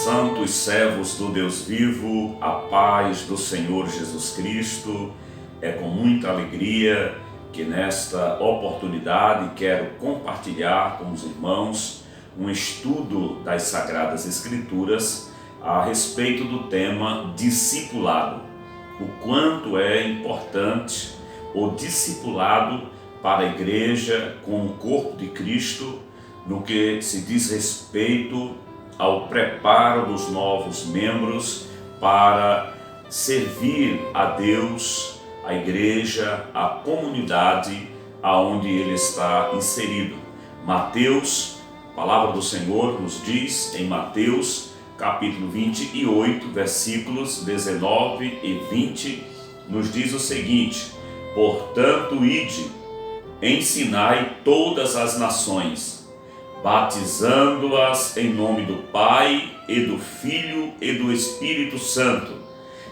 santos servos do Deus vivo, a paz do Senhor Jesus Cristo. É com muita alegria que nesta oportunidade quero compartilhar com os irmãos um estudo das Sagradas Escrituras a respeito do tema discipulado. O quanto é importante o discipulado para a igreja como corpo de Cristo no que se diz respeito ao preparo dos novos membros para servir a Deus, a igreja, a comunidade aonde ele está inserido. Mateus, a palavra do Senhor nos diz em Mateus capítulo 28, versículos 19 e 20, nos diz o seguinte: portanto, ide, ensinai todas as nações, batizando-as em nome do Pai e do Filho e do Espírito Santo,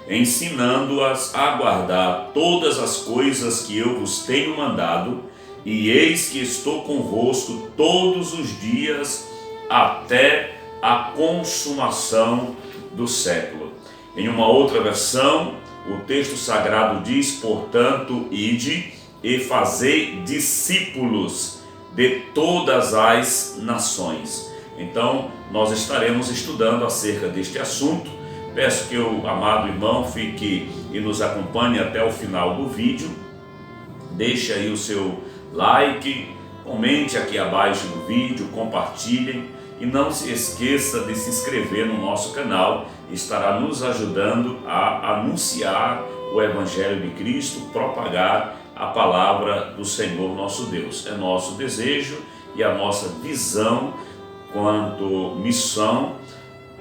ensinando-as a guardar todas as coisas que eu vos tenho mandado, e eis que estou convosco todos os dias até a consumação do século. Em uma outra versão, o texto sagrado diz: portanto, ide e fazei discípulos de todas as nações. Então, nós estaremos estudando acerca deste assunto. Peço que o amado irmão fique e nos acompanhe até o final do vídeo. Deixe aí o seu like, comente aqui abaixo do vídeo, compartilhem e não se esqueça de se inscrever no nosso canal. Estará nos ajudando a anunciar o Evangelho de Cristo, propagar a palavra do Senhor nosso Deus. É nosso desejo e a nossa visão quanto missão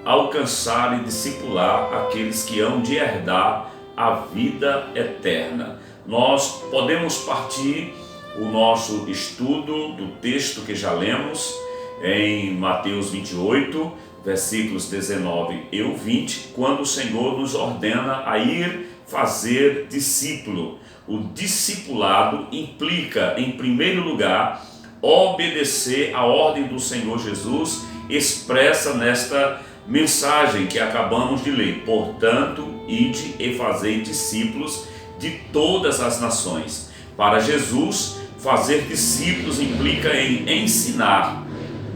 alcançar e discipular aqueles que hão de herdar a vida eterna. Nós podemos partir o nosso estudo do texto que já lemos em Mateus 28, versículos 19 e 20, quando o Senhor nos ordena a ir fazer discípulo. O discipulado implica, em primeiro lugar, obedecer à ordem do Senhor Jesus expressa nesta mensagem que acabamos de ler. Portanto, ide e fazei discípulos de todas as nações. Para Jesus, fazer discípulos implica em ensinar,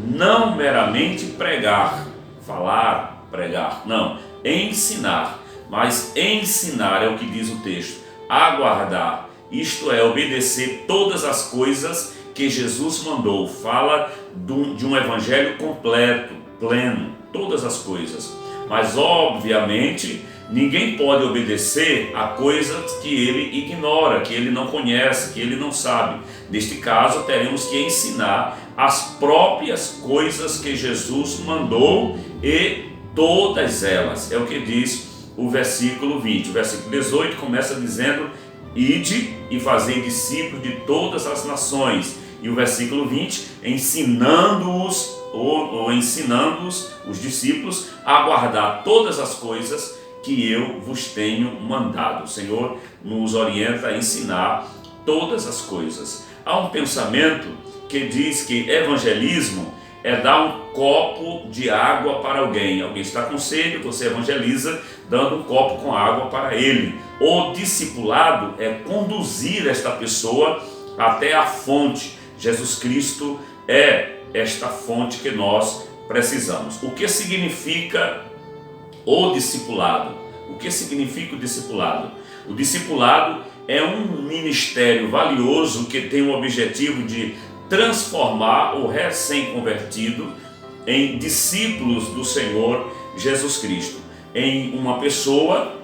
não meramente pregar, falar, pregar, não, ensinar. Mas ensinar é o que diz o texto, aguardar, isto é, obedecer todas as coisas que Jesus mandou. Fala de um evangelho completo, pleno, todas as coisas. Mas obviamente ninguém pode obedecer a coisas que ele ignora, que ele não conhece, que ele não sabe. Neste caso, teremos que ensinar as próprias coisas que Jesus mandou, e todas elas. É o que diz o versículo 20. O versículo 18 começa dizendo: ide e fazei discípulos de todas as nações. E o versículo 20, ensinando-os, os discípulos, a guardar todas as coisas que eu vos tenho mandado. O Senhor nos orienta a ensinar todas as coisas. Há um pensamento que diz que evangelismo é dar um copo de água para alguém. Alguém está com sede, você evangeliza dando um copo com água para ele. O discipulado é conduzir esta pessoa até a fonte. Jesus Cristo é esta fonte que nós precisamos. O que significa o discipulado? O que significa o discipulado? O discipulado é um ministério valioso que tem o objetivo de transformar o recém-convertido em discípulos do Senhor Jesus Cristo, em uma pessoa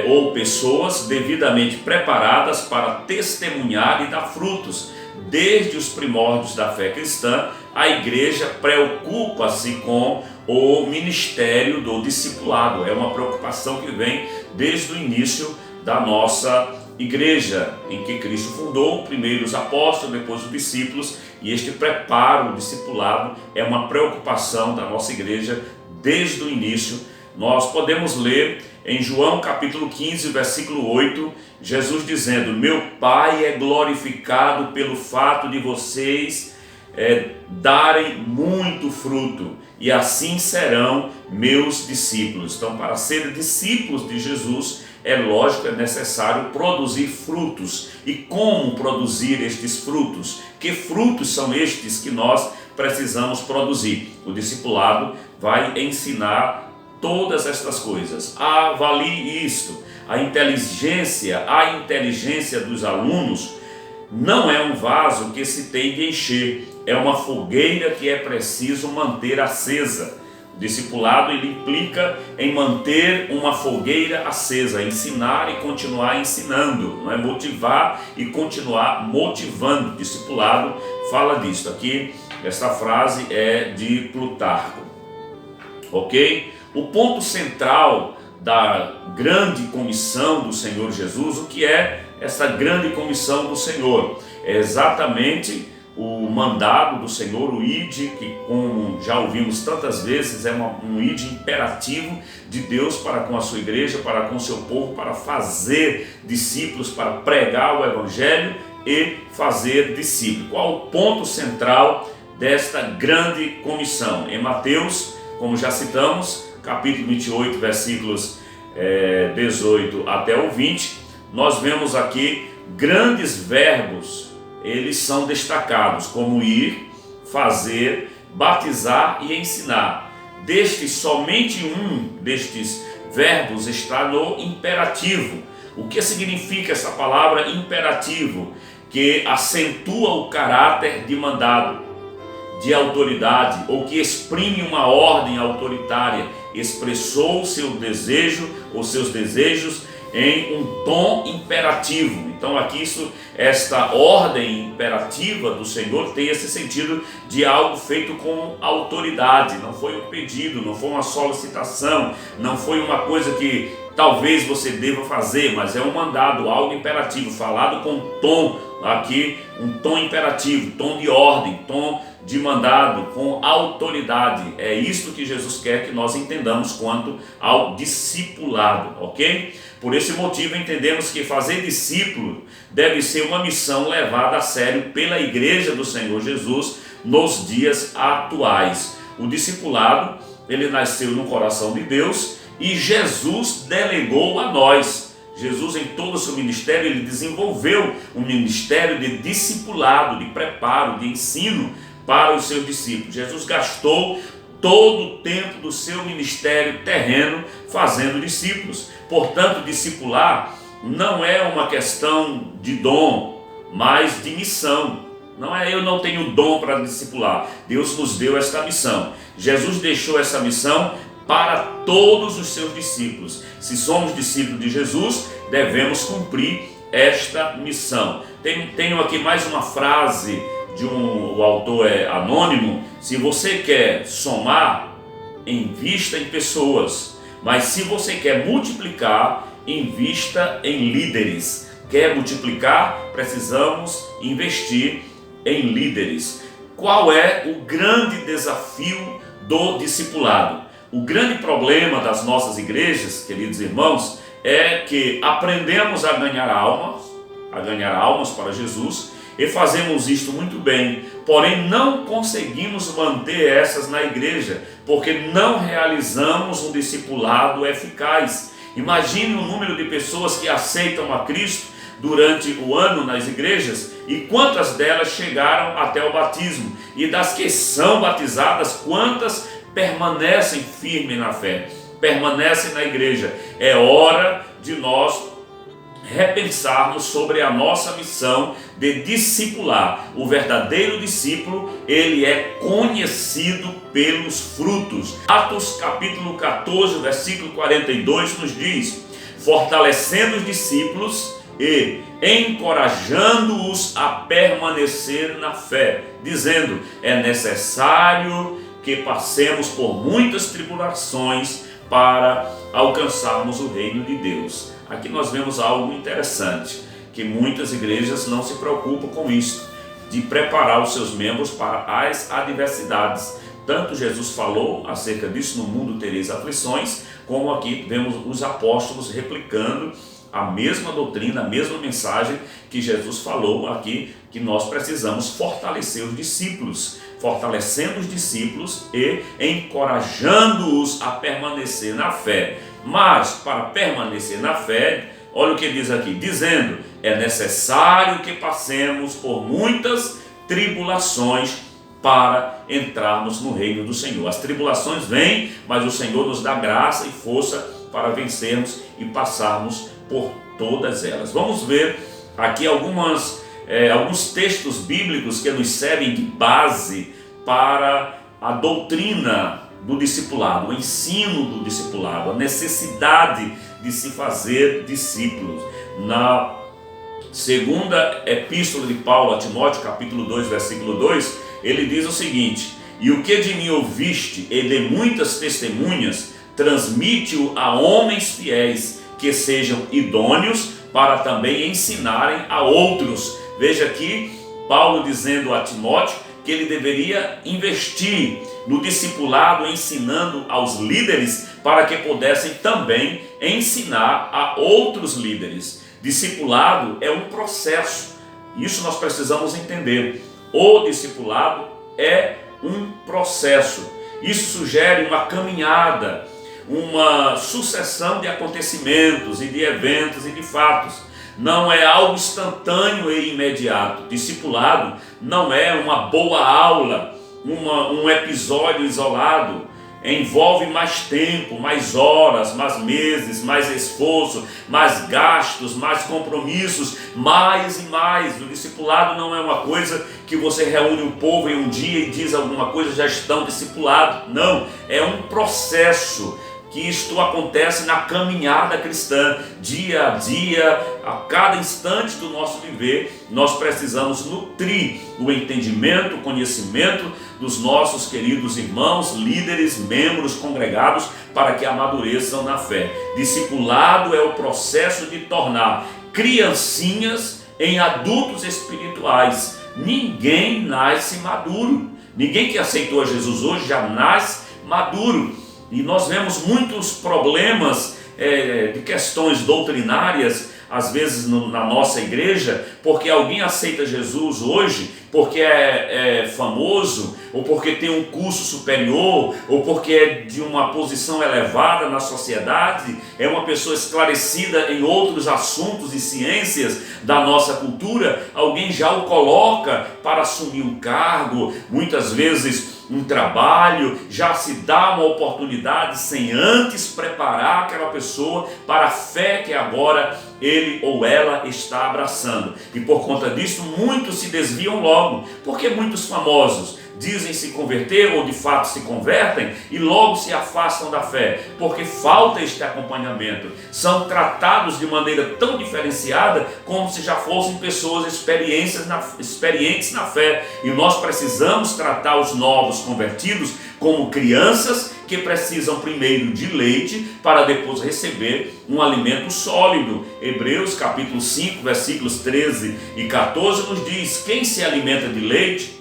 ou pessoas devidamente preparadas para testemunhar e dar frutos. Desde os primórdios da fé cristã, a igreja preocupa-se com o ministério do discipulado. É uma preocupação que vem desde o início da nossa igreja, em que Cristo fundou, primeiro os apóstolos, depois os discípulos, e este preparo, o discipulado, é uma preocupação da nossa igreja desde o início. Nós podemos ler em João capítulo 15, versículo 8, Jesus dizendo: meu Pai é glorificado pelo fato de vocês darem muito fruto, e assim serão meus discípulos. Então, para ser discípulos de Jesus, é lógico, é necessário produzir frutos. E como produzir estes frutos? Que frutos são estes que nós precisamos produzir? O discipulado vai ensinar todas estas coisas. Avalie isto. A inteligência dos alunos não é um vaso que se tem de encher, é uma fogueira que é preciso manter acesa. O discipulado, ele implica em manter uma fogueira acesa, ensinar e continuar ensinando, não é? Motivar e continuar motivando. O discipulado fala disso. Aqui, esta frase é de Plutarco, ok? O ponto central da grande comissão do Senhor Jesus, o que é essa grande comissão do Senhor? É exatamente o mandado do Senhor, o ide, que como já ouvimos tantas vezes, é um ide imperativo de Deus para com a sua igreja, para com o seu povo, para fazer discípulos, para pregar o Evangelho e fazer discípulos. Qual o ponto central desta grande comissão? Em Mateus, como já citamos, capítulo 28, versículos 18 até o 20, nós vemos aqui grandes verbos, eles são destacados, como ir, fazer, batizar e ensinar. Somente um destes verbos está no imperativo. O que significa essa palavra imperativo? Que acentua o caráter de mandado, de autoridade, ou que exprime uma ordem autoritária. Expressou seu desejo ou seus desejos em um tom imperativo. Então aqui esta ordem imperativa do Senhor tem esse sentido de algo feito com autoridade. Não foi um pedido, não foi uma solicitação, não foi uma coisa que talvez você deva fazer, mas é um mandado, algo imperativo, falado com tom, aqui um tom imperativo, tom de ordem, tom de mandado, com autoridade. É isto que Jesus quer que nós entendamos quanto ao discipulado, ok? Por esse motivo entendemos que fazer discípulo deve ser uma missão levada a sério pela igreja do Senhor Jesus nos dias atuais. O discipulado, ele nasceu no coração de Deus e Jesus delegou a nós. Jesus, em todo o seu ministério, ele desenvolveu um ministério de discipulado, de preparo, de ensino para os seus discípulos. Jesus gastou todo o tempo do seu ministério terreno fazendo discípulos. Portanto, discipular não é uma questão de dom, mas de missão. Não é eu não tenho dom para discipular. Deus nos deu esta missão. Jesus deixou essa missão para todos os seus discípulos. Se somos discípulos de Jesus, devemos cumprir esta missão. Tenho aqui mais uma frase o autor é anônimo. Se você quer somar, invista em pessoas, mas se você quer multiplicar, invista em líderes. Quer multiplicar? Precisamos investir em líderes. Qual é o grande desafio do discipulado? O grande problema das nossas igrejas, queridos irmãos, é que aprendemos a ganhar almas para Jesus, e fazemos isto muito bem, porém não conseguimos manter essas na igreja, porque não realizamos um discipulado eficaz. Imagine o número de pessoas que aceitam a Cristo durante o ano nas igrejas e quantas delas chegaram até o batismo, e das que são batizadas, quantas permanecem firmes na fé, permanecem na igreja. É hora de nós repensarmos sobre a nossa missão de discipular. O verdadeiro discípulo, ele é conhecido pelos frutos. Atos capítulo 14, versículo 42 nos diz: fortalecendo os discípulos e encorajando-os a permanecer na fé, dizendo: é necessário que passemos por muitas tribulações para alcançarmos o reino de Deus. Aqui nós vemos algo interessante, que muitas igrejas não se preocupam com isso, de preparar os seus membros para as adversidades. Tanto Jesus falou acerca disso: no mundo tereis aflições, como aqui vemos os apóstolos replicando a mesma doutrina, a mesma mensagem que Jesus falou aqui, que nós precisamos fortalecer os discípulos, fortalecendo os discípulos e encorajando-os a permanecer na fé. Mas para permanecer na fé, olha o que diz aqui, dizendo, é necessário que passemos por muitas tribulações para entrarmos no reino do Senhor. As tribulações vêm, mas o Senhor nos dá graça e força para vencermos e passarmos por todas elas. Vamos ver aqui alguns textos bíblicos que nos servem de base para a doutrina do discipulado, o ensino do discipulado, a necessidade de se fazer discípulos. Na segunda epístola de Paulo a Timóteo, capítulo 2, versículo 2, ele diz o seguinte: e o que de mim ouviste e de muitas testemunhas, transmite-o a homens fiéis, que sejam idôneos para também ensinarem a outros. Veja aqui Paulo dizendo a Timóteo que ele deveria investir no discipulado, ensinando aos líderes para que pudessem também ensinar a outros líderes. Discipulado é um processo, isso nós precisamos entender. O discipulado é um processo, isso sugere uma caminhada, uma sucessão de acontecimentos e de eventos e de fatos. Não é algo instantâneo e imediato. Discipulado não é uma boa aula, um episódio isolado. Envolve mais tempo, mais horas, mais meses, mais esforço, mais gastos, mais compromissos, mais e mais. O discipulado não é uma coisa que você reúne o povo em um dia e diz alguma coisa, já estão discipulados. Não, é um processo que isto acontece na caminhada cristã, dia a dia, a cada instante do nosso viver. Nós precisamos nutrir o entendimento, o conhecimento dos nossos queridos irmãos, líderes, membros congregados, para que amadureçam na fé. Discipulado é o processo de tornar criancinhas em adultos espirituais. Ninguém nasce maduro. Ninguém que aceitou a Jesus hoje já nasce maduro. E nós vemos muitos problemas de questões doutrinárias, às vezes na nossa igreja, porque alguém aceita Jesus hoje, porque é famoso, ou porque tem um curso superior, ou porque é de uma posição elevada na sociedade, é uma pessoa esclarecida em outros assuntos e ciências da nossa cultura, alguém já o coloca para assumir um cargo, muitas vezes um trabalho, já se dá uma oportunidade sem antes preparar aquela pessoa para a fé que agora ele ou ela está abraçando. E por conta disso, muitos se desviam logo, porque muitos famosos dizem se converter ou de fato se convertem e logo se afastam da fé, porque falta este acompanhamento. São tratados de maneira tão diferenciada como se já fossem pessoas experientes na fé. E nós precisamos tratar os novos convertidos como crianças que precisam primeiro de leite para depois receber um alimento sólido. Hebreus capítulo 5, versículos 13 e 14 nos diz: quem se alimenta de leite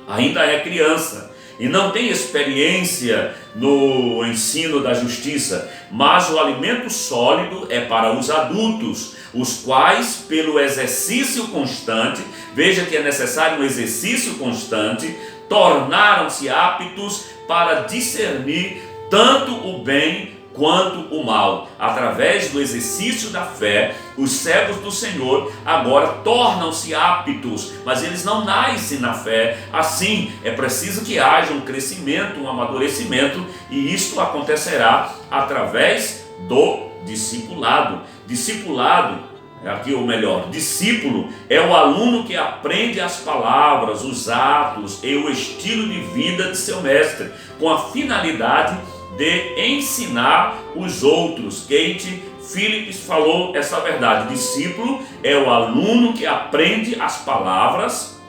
ainda é criança e não tem experiência no ensino da justiça, mas o alimento sólido é para os adultos, os quais, pelo exercício constante, veja que é necessário um exercício constante, tornaram-se aptos para discernir tanto o bem quanto o mal. Através do exercício da fé, os servos do Senhor agora tornam-se aptos, mas eles não nascem na fé. Assim, é preciso que haja um crescimento, um amadurecimento, e isto acontecerá através do discipulado. Discipulado, aqui ou melhor, discípulo é o aluno que aprende as palavras, os atos e o estilo de vida de seu mestre, com a finalidade de ensinar os outros. Kate Phillips falou essa verdade. Discípulo é o aluno que aprende as palavras,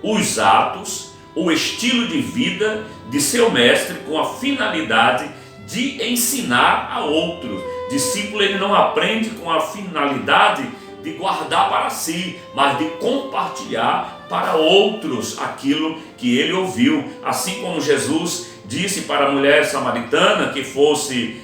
os atos, o estilo de vida de seu mestre, com a finalidade de ensinar a outros. Discípulo, ele não aprende com a finalidade de guardar para si, mas de compartilhar para outros aquilo que ele ouviu. Assim como Jesus disse para a mulher samaritana que fosse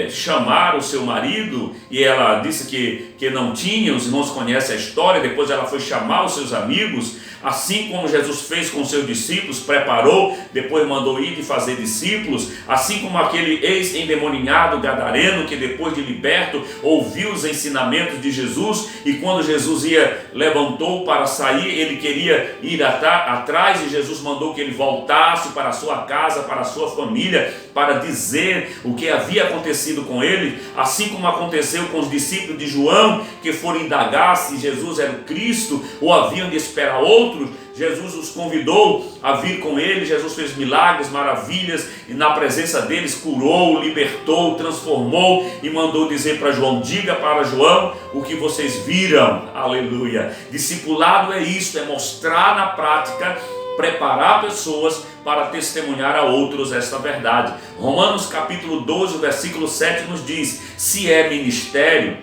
chamar o seu marido, e ela disse que não tinha. Os irmãos conhecem a história. Depois ela foi chamar os seus amigos, assim como Jesus fez com os seus discípulos, preparou, depois mandou ir de fazer discípulos, assim como aquele ex-endemoninhado gadareno, que depois de liberto, ouviu os ensinamentos de Jesus, e quando Jesus levantou para sair, ele queria ir atrás, e Jesus mandou que ele voltasse para a sua casa, para a sua família, para dizer o que havia acontecido com ele, assim como aconteceu com os discípulos de João, que foram indagar se Jesus era o Cristo, ou haviam de esperar outros. Jesus os convidou a vir com ele. Jesus fez milagres, maravilhas, e na presença deles curou, libertou, transformou, e mandou dizer para João: diga para João o que vocês viram. Aleluia. Discipulado é isto, é mostrar na prática, preparar pessoas para testemunhar a outros esta verdade. Romanos capítulo 12, versículo 7 nos diz: se é ministério,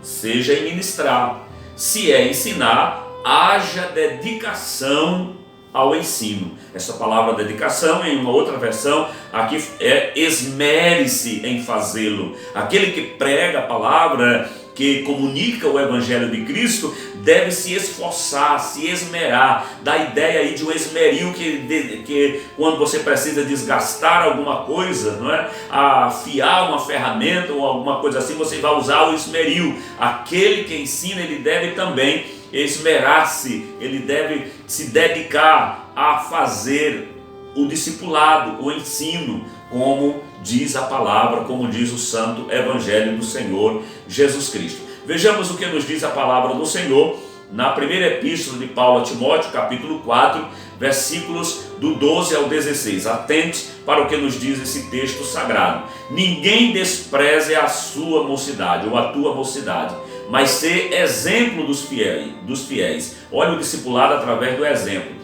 seja em ministrar; se é ensinar, haja dedicação ao ensino. Essa palavra dedicação, em uma outra versão, aqui é esmere-se em fazê-lo. Aquele que prega a palavra, que comunica o Evangelho de Cristo, deve se esforçar, se esmerar. Dá a ideia aí de um esmeril que quando você precisa desgastar alguma coisa, não é? Afiar uma ferramenta ou alguma coisa assim, você vai usar o esmeril. Aquele que ensina, ele deve também esmerar-se, ele deve se dedicar a fazer o discipulado, o ensino, como diz a palavra, como diz o santo Evangelho do Senhor Jesus Cristo. Vejamos o que nos diz a palavra do Senhor na primeira epístola de Paulo a Timóteo, capítulo 4, versículos do 12 ao 16. Atente para o que nos diz esse texto sagrado. Ninguém despreze a sua mocidade, ou a tua mocidade, mas ser exemplo dos fiéis. Olha o discipulado através do exemplo.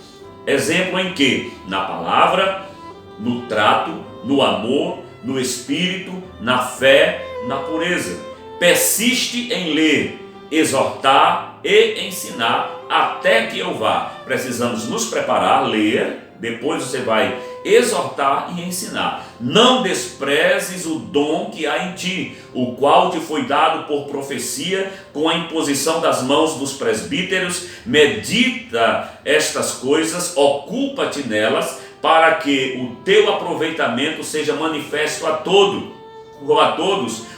Exemplo em que? Na palavra, no trato, no amor, no espírito, na fé, na pureza. Persiste em ler, exortar e ensinar até que eu vá. Precisamos nos preparar, ler, depois você vai exortar e ensinar. Não desprezes o dom que há em ti, o qual te foi dado por profecia, com a imposição das mãos dos presbíteros. Medita estas coisas, ocupa-te nelas, para que o teu aproveitamento seja manifesto a todos.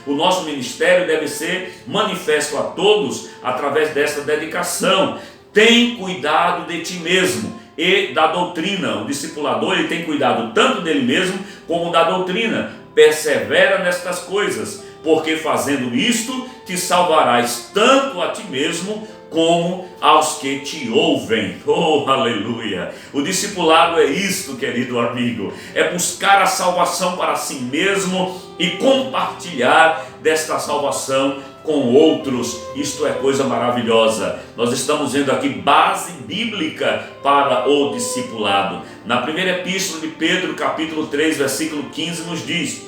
O nosso ministério deve ser manifesto a todos através desta dedicação. Tem cuidado de ti mesmo e da doutrina. O discipulador, ele tem cuidado tanto dele mesmo como da doutrina. Persevera nestas coisas, porque fazendo isto te salvarás tanto a ti mesmo como aos que te ouvem. Oh, aleluia! O discipulado é isto, querido amigo, é buscar a salvação para si mesmo e compartilhar desta salvação com outros. Isto é coisa maravilhosa. Nós estamos vendo aqui base bíblica para o discipulado. Na primeira epístola de Pedro, capítulo 3, versículo 15, nos diz: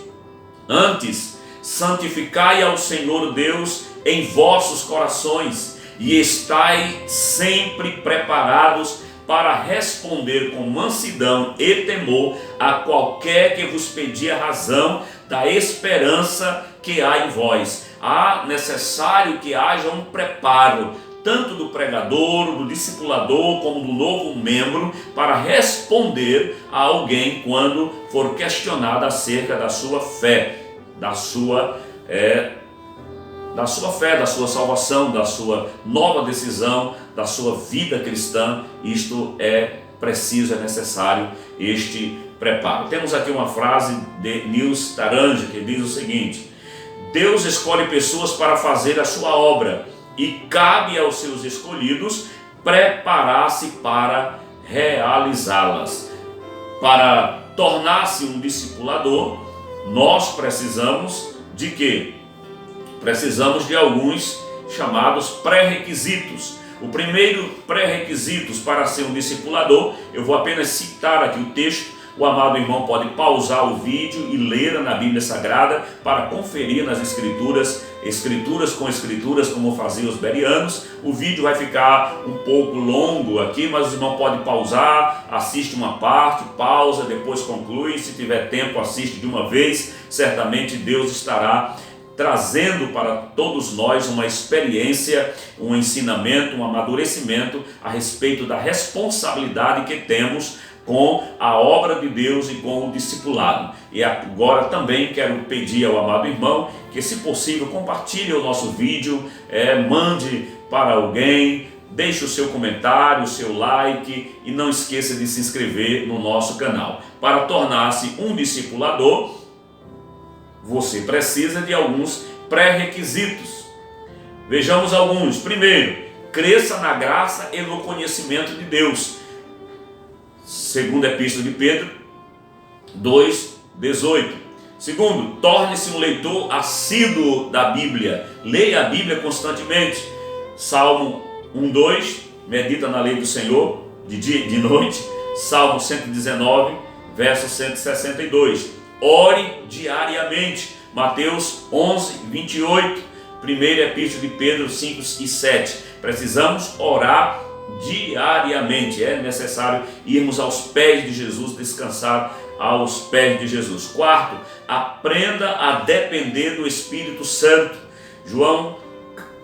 antes, santificai ao Senhor Deus em vossos corações, e estai sempre preparados para responder com mansidão e temor a qualquer que vos pedir a razão da esperança que há em vós. Há necessário que haja um preparo, tanto do pregador, do discipulador, como do novo membro, para responder a alguém quando for questionado acerca da sua fé, da sua fé, da sua salvação, da sua nova decisão, da sua vida cristã. Isto é preciso, é necessário este preparo. Temos aqui uma frase de Nils Tarange que diz o seguinte: Deus escolhe pessoas para fazer a sua obra e cabe aos seus escolhidos preparar-se para realizá-las. Para tornar-se um discipulador, nós precisamos de quê? Precisamos de alguns chamados pré-requisitos. O primeiro pré-requisito para ser um discipulador, eu vou apenas citar aqui o texto. O amado irmão pode pausar o vídeo e ler na Bíblia Sagrada para conferir nas Escrituras escrituras com escrituras, como faziam os bereanos. O vídeo vai ficar um pouco longo aqui, mas o irmão pode pausar, assiste uma parte, pausa, depois conclui. Se tiver tempo, assiste de uma vez. Certamente Deus estará trazendo para todos nós uma experiência, um ensinamento, um amadurecimento a respeito da responsabilidade que temos com a obra de Deus e com o discipulado. E agora também quero pedir ao amado irmão que, se possível, compartilhe o nosso vídeo, mande para alguém, deixe o seu comentário, o seu like e não esqueça de se inscrever no nosso canal. Para tornar-se um discipulador, você precisa de alguns pré-requisitos. Vejamos alguns. Primeiro, cresça na graça e no conhecimento de Deus. Segunda Epístola de Pedro 2:18. Segundo, torne-se um leitor assíduo da Bíblia. Leia a Bíblia constantemente. Salmo 1:2, medita na lei do Senhor de dia e de noite. Salmo 119, verso 162. Ore diariamente. Mateus 11:28. Primeira Epístola de Pedro 5:7. Precisamos orar diariamente. É necessário irmos aos pés de Jesus, descansar aos pés de Jesus. Quarto, aprenda a depender do Espírito Santo. João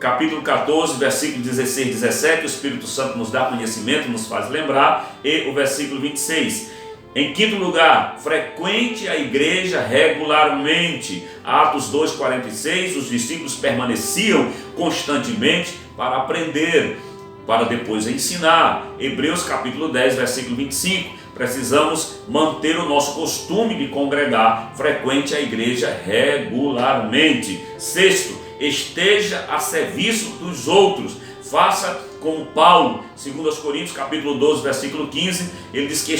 capítulo 14, versículo 16 e 17, o Espírito Santo nos dá conhecimento, nos faz lembrar, e o versículo 26. Em quinto lugar, frequente a igreja regularmente. Atos 2:46, os discípulos permaneciam constantemente para aprender, para depois ensinar. Hebreus capítulo 10, versículo 25, precisamos manter o nosso costume de congregar, frequente a igreja regularmente. Sexto, esteja a serviço dos outros. Faça como Paulo, 2 Coríntios capítulo 12, versículo 15, ele diz que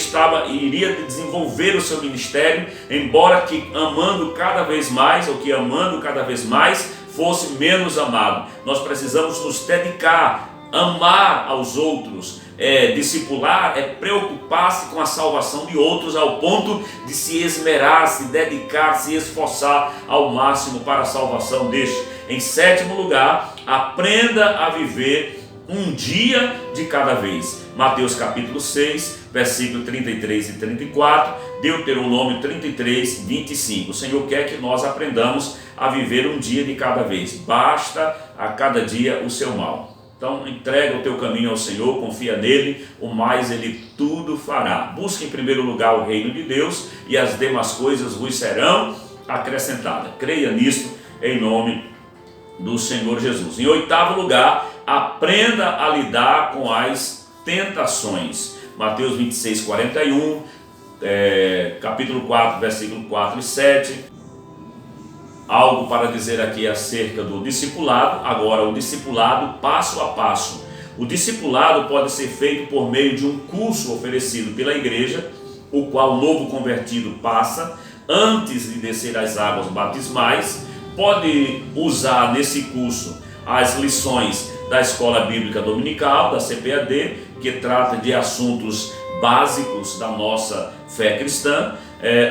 iria desenvolver o seu ministério, embora que amando cada vez mais, ou que amando cada vez mais, fosse menos amado. Nós precisamos nos dedicar, amar aos outros. Discipular é preocupar-se com a salvação de outros ao ponto de se esmerar, se dedicar, se esforçar ao máximo para a salvação deste. Em sétimo lugar, aprenda a viver um dia de cada vez. Mateus capítulo 6, versículo 33 e 34, Deuteronômio 33, 25. O Senhor quer que nós aprendamos a viver um dia de cada vez. Basta a cada dia o seu mal. Então entrega o teu caminho ao Senhor, confia nele, o mais ele tudo fará. Busque em primeiro lugar o reino de Deus e as demais coisas vos serão acrescentadas. Creia nisto em nome do Senhor Jesus. Em oitavo lugar, aprenda a lidar com as tentações. Mateus 26, 41, capítulo 4, versículo 4 e 7. Algo para dizer aqui acerca do discipulado. Agora, o discipulado passo a passo. O discipulado pode ser feito por meio de um curso oferecido pela igreja, o qual o novo convertido passa antes de descer as águas batismais. Pode usar nesse curso as lições da Escola Bíblica Dominical, da CPAD, que trata de assuntos básicos da nossa fé cristã.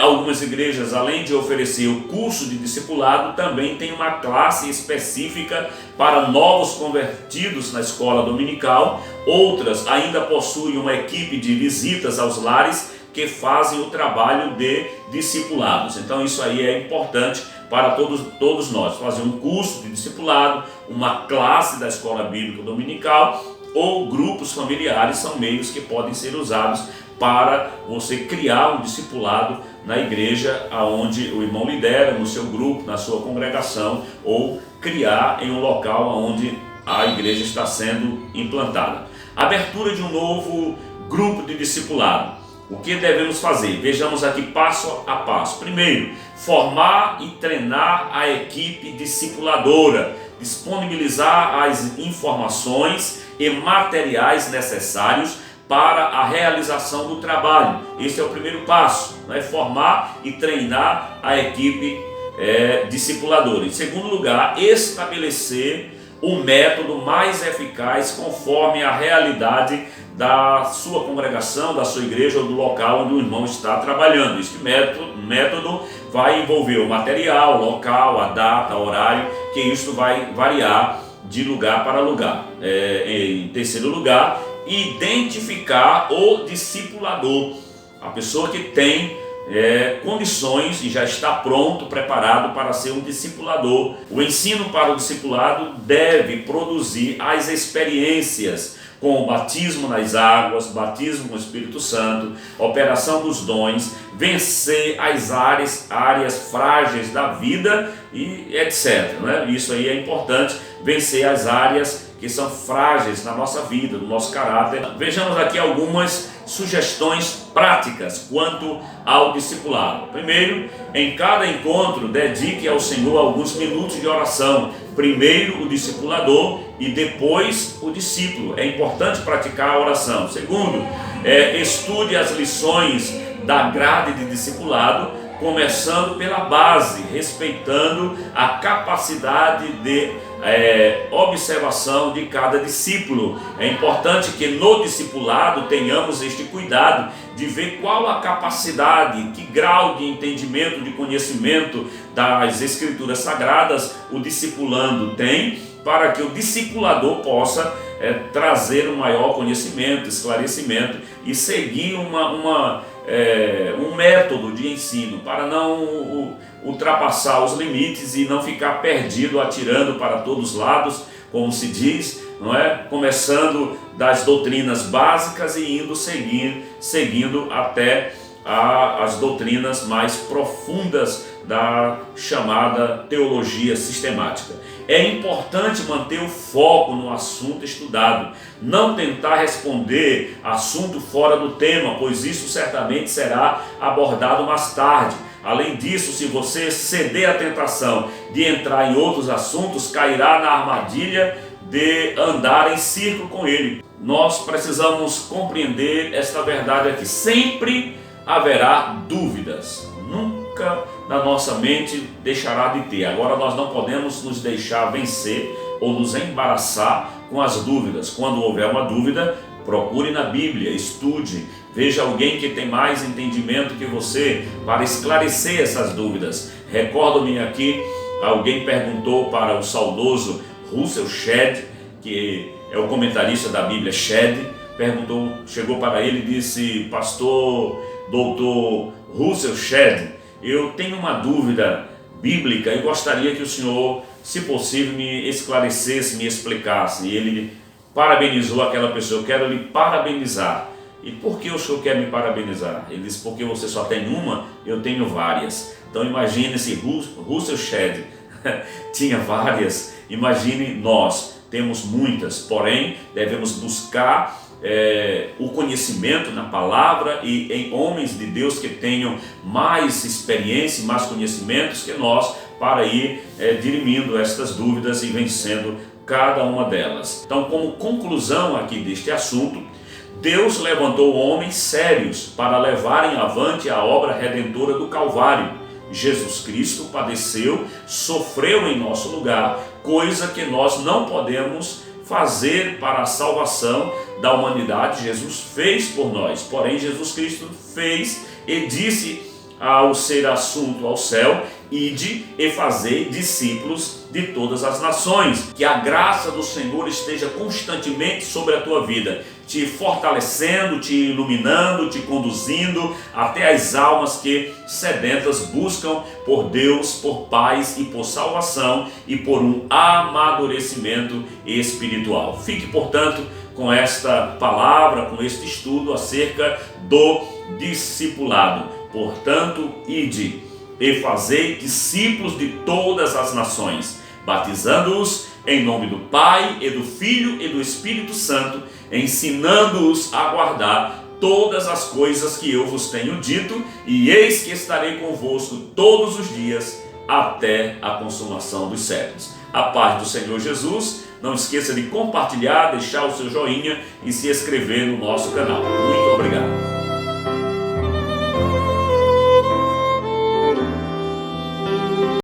Algumas igrejas, além de oferecer o curso de discipulado, também tem uma classe específica para novos convertidos na escola dominical. Outras ainda possuem uma equipe de visitas aos lares que fazem o trabalho de discipulados. Então isso aí é importante para todos nós, fazer um curso de discipulado, uma classe da escola bíblica dominical ou grupos familiares são meios que podem ser usados para você criar um discipulado na igreja aonde o irmão lidera, no seu grupo, na sua congregação, ou criar em um local onde a igreja está sendo implantada. Abertura de um novo grupo de discipulado. O que devemos fazer? Vejamos aqui passo a passo. Primeiro, formar e treinar a equipe discipuladora, disponibilizar as informações e materiais necessários para a realização do trabalho. Esse é o primeiro passo, né? Formar e treinar a equipe discipuladora. Em segundo lugar, estabelecer o método mais eficaz conforme a realidade da sua congregação, da sua igreja ou do local onde o irmão está trabalhando. Este método vai envolver o material, o local, a data, o horário, que isso vai variar de lugar para lugar. Em terceiro lugar, identificar o discipulador, a pessoa que tem condições e já está pronto, preparado para ser um discipulador. O ensino para o discipulado deve produzir as experiências com o batismo nas águas, batismo com o Espírito Santo, operação dos dons, vencer as áreas frágeis da vida e etc. Né? Isso aí é importante, vencer as áreas que são frágeis na nossa vida, no nosso caráter. Vejamos aqui algumas sugestões práticas quanto ao discipulado. Primeiro, em cada encontro, dedique ao Senhor alguns minutos de oração. Primeiro o discipulador e depois o discípulo. É importante praticar a oração. Segundo, estude as lições da grade de discipulado, começando pela base, respeitando a capacidade de observação de cada discípulo. É importante que no discipulado tenhamos este cuidado de ver qual a capacidade, que grau de entendimento, de conhecimento das Escrituras Sagradas o discipulando tem, para que o discipulador possa trazer um maior conhecimento, esclarecimento e seguir um método de ensino para não ultrapassar os limites e não ficar perdido, atirando para todos os lados, como se diz, não é? Começando das doutrinas básicas e indo seguindo até as doutrinas mais profundas da chamada teologia sistemática. É importante manter o foco no assunto estudado, não tentar responder assunto fora do tema, pois isso certamente será abordado mais tarde. Além disso, se você ceder à tentação de entrar em outros assuntos, cairá na armadilha de andar em círculo com ele. Nós precisamos compreender esta verdade aqui. Sempre haverá dúvidas, nunca na nossa mente deixará de ter. Agora nós não podemos nos deixar vencer ou nos embaraçar com as dúvidas. Quando houver uma dúvida, procure na Bíblia, estude, veja alguém que tem mais entendimento que você para esclarecer essas dúvidas. Recordo-me aqui, alguém perguntou para o saudoso Russell Shedd, que é o comentarista da Bíblia Shedd, chegou para ele e disse: pastor, doutor Russell Shedd, eu tenho uma dúvida bíblica e gostaria que o senhor, se possível, me esclarecesse, me explicasse. E ele parabenizou aquela pessoa: eu quero lhe parabenizar. E por que o senhor quer me parabenizar? Ele disse: porque você só tem uma, eu tenho várias. Então imagine se Russell Shedd tinha várias, imagine nós, temos muitas, porém devemos buscar o conhecimento na palavra e em homens de Deus que tenham mais experiência, mais conhecimentos que nós, para ir dirimindo estas dúvidas e vencendo cada uma delas. Então, como conclusão aqui deste assunto, Deus levantou homens sérios para levarem avante a obra redentora do Calvário. Jesus Cristo padeceu, sofreu em nosso lugar, coisa que nós não podemos fazer para a salvação da humanidade. Jesus fez por nós, porém Jesus Cristo fez e disse ao ser assunto ao céu: ide e fazei discípulos de todas as nações. Que a graça do Senhor esteja constantemente sobre a tua vida, te fortalecendo, te iluminando, te conduzindo até as almas que sedentas buscam por Deus, por paz e por salvação e por um amadurecimento espiritual. Fique, portanto, com esta palavra, com este estudo acerca do discipulado. Portanto, ide e fazei discípulos de todas as nações, batizando-os em nome do Pai e do Filho e do Espírito Santo, ensinando-os a guardar todas as coisas que eu vos tenho dito, e eis que estarei convosco todos os dias até a consumação dos séculos. A paz do Senhor Jesus. Não esqueça de compartilhar, deixar o seu joinha e se inscrever no nosso canal. Muito obrigado.